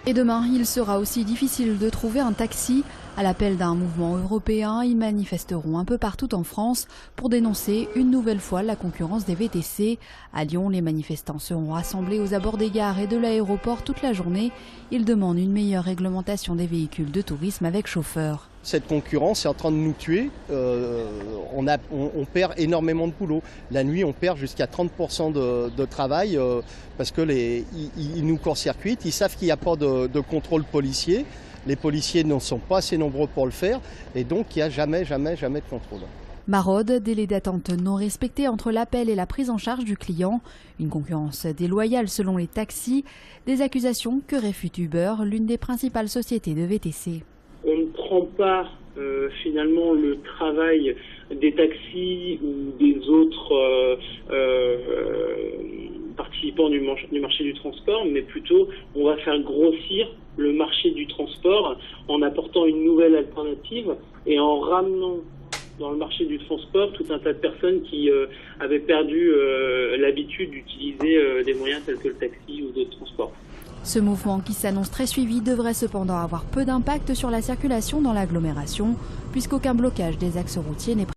Et demain, il sera aussi difficile de trouver un taxi. À l'appel d'un mouvement européen, ils manifesteront un peu partout en France pour dénoncer une nouvelle fois la concurrence des VTC. À Lyon, les manifestants seront rassemblés aux abords des gares et de l'aéroport toute la journée. Ils demandent une meilleure réglementation des véhicules de tourisme avec chauffeur. Cette concurrence est en train de nous tuer. On perd énormément de boulot. La nuit, on perd jusqu'à 30% de travail parce que ils nous court-circuitent. Ils savent qu'il n'y a pas de contrôle policier. Les policiers ne sont pas assez nombreux pour le faire et donc il n'y a jamais de contrôle. Maraude, délai d'attente non respecté entre l'appel et la prise en charge du client. Une concurrence déloyale selon les taxis. Des accusations que réfute Uber, l'une des principales sociétés de VTC. On ne prend pas finalement le travail des taxis ou des autres participants du marché du transport, mais plutôt on va faire grossir le marché du transport en apportant une nouvelle alternative et en ramenant dans le marché du transport tout un tas de personnes qui avaient perdu l'habitude d'utiliser des moyens tels que le taxi ou d'autres transports. Ce mouvement qui s'annonce très suivi devrait cependant avoir peu d'impact sur la circulation dans l'agglomération, puisqu'aucun blocage des axes routiers n'est prévu.